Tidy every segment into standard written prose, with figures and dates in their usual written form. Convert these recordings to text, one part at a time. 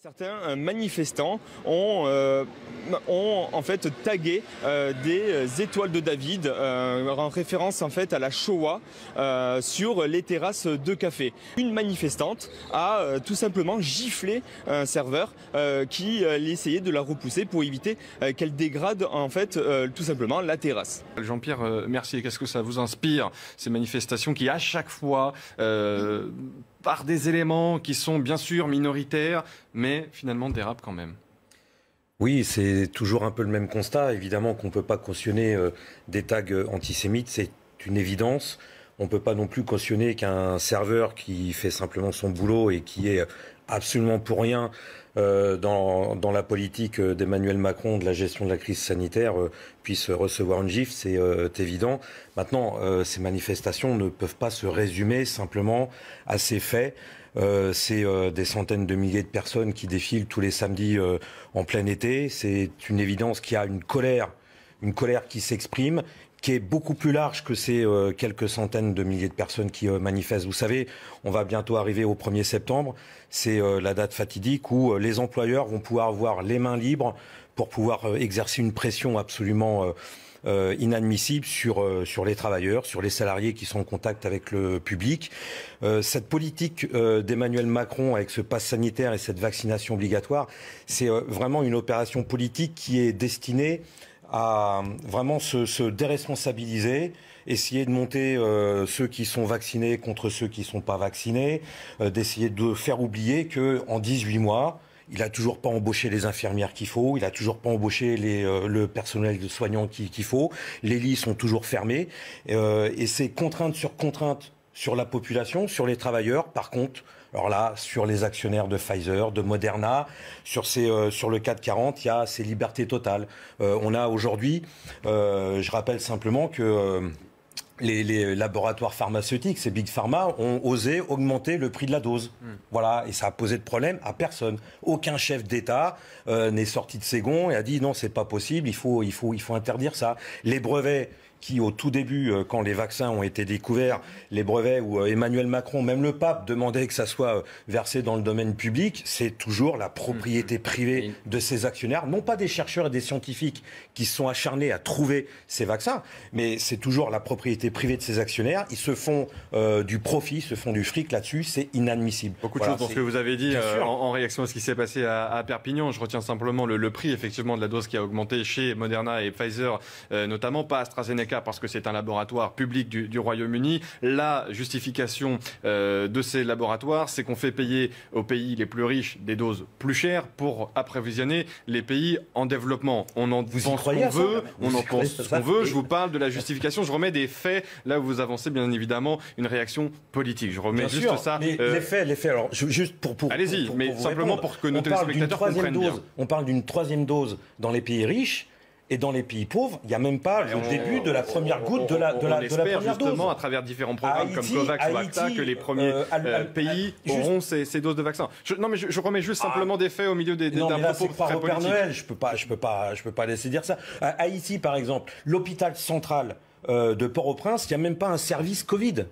Certains manifestants ont en fait tagué des étoiles de David en référence en fait à la Shoah sur les terrasses de café. Une manifestante a tout simplement giflé un serveur qui essayait de la repousser pour éviter qu'elle dégrade en fait tout simplement la terrasse. Jean-Pierre Mercier, qu'est-ce que ça vous inspire, ces manifestations qui à chaque fois par des éléments qui sont bien sûr minoritaires, mais finalement dérapent quand même? Oui, c'est toujours un peu le même constat. Évidemment qu'on ne peut pas cautionner des tags antisémites, c'est une évidence. On ne peut pas non plus cautionner qu'un serveur qui fait simplement son boulot et qui est absolument pour rien dans la politique d'Emmanuel Macron de la gestion de la crise sanitaire puisse recevoir une gifle, c'est évident. Maintenant, ces manifestations ne peuvent pas se résumer simplement à ces faits. C'est des centaines de milliers de personnes qui défilent tous les samedis en plein été. C'est une évidence qu'il y a une colère qui s'exprime, qui est beaucoup plus large que ces quelques centaines de milliers de personnes qui manifestent. Vous savez, on va bientôt arriver au 1er septembre. C'est la date fatidique où les employeurs vont pouvoir avoir les mains libres pour pouvoir exercer une pression absolument inadmissible sur les travailleurs, sur les salariés qui sont en contact avec le public. Cette politique d'Emmanuel Macron avec ce pass sanitaire et cette vaccination obligatoire, c'est vraiment une opération politique qui est destinée à vraiment se déresponsabiliser, essayer de monter ceux qui sont vaccinés contre ceux qui ne sont pas vaccinés, d'essayer de faire oublier qu'en 18 mois, il n'a toujours pas embauché les infirmières qu'il faut, il n'a toujours pas embauché le personnel soignant qu'il faut, les lits sont toujours fermés, et c'est contrainte sur la population, sur les travailleurs. Par contre, alors là, sur les actionnaires de Pfizer, de Moderna, sur le CAC 40, il y a ces libertés totales. On a aujourd'hui, je rappelle simplement que les laboratoires pharmaceutiques, ces big pharma, ont osé augmenter le prix de la dose. Voilà, et ça a posé de problème à personne. Aucun chef d'État n'est sorti de ses gonds et a dit non, c'est pas possible, il faut interdire ça. Les brevets qui, au tout début, quand les vaccins ont été découverts, les brevets où Emmanuel Macron, même le pape, demandait que ça soit versé dans le domaine public, c'est toujours la propriété privée de ces actionnaires, non pas des chercheurs et des scientifiques qui se sont acharnés à trouver ces vaccins, mais c'est toujours la propriété privée de ces actionnaires. Ils se font du profit, se font du fric là-dessus, c'est inadmissible. Beaucoup de choses dans ce que vous avez dit en réaction à ce qui s'est passé à Perpignan. Je retiens simplement le prix effectivement de la dose qui a augmenté chez Moderna et Pfizer, notamment pas AstraZeneca, parce que c'est un laboratoire public du Royaume-Uni. La justification de ces laboratoires, c'est qu'on fait payer aux pays les plus riches des doses plus chères pour approvisionner les pays en développement. On en pense ce qu'on veut, on en pense ce qu'on veut. Je vous parle de la justification, je remets des faits. Là où vous avancez, bien évidemment, une réaction politique. Je remets juste ça. Les faits. Alors, juste pour allez-y, mais simplement répondre, pour que nos téléspectateurs comprennent bien. On parle d'une troisième dose dans les pays riches. Et dans les pays pauvres, il n'y a même pas le début de la première goutte de la première dose. On espère justement, à travers différents programmes comme COVAX ou ACTA, que les premiers pays auront ces doses de vaccins. Je remets juste simplement des faits au milieu d'un propos très politique. Noël, je peux pas laisser dire ça. À Haïti, par exemple, l'hôpital central de Port-au-Prince, il n'y a même pas un service Covid.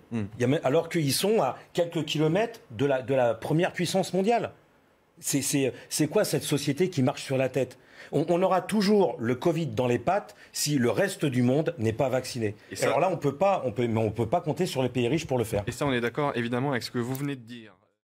Alors qu'ils sont à quelques kilomètres de la première puissance mondiale. C'est quoi cette société qui marche sur la tête ? On aura toujours le Covid dans les pattes si le reste du monde n'est pas vacciné. Alors là, on peut pas compter sur les pays riches pour le faire. Et ça, on est d'accord évidemment avec ce que vous venez de dire.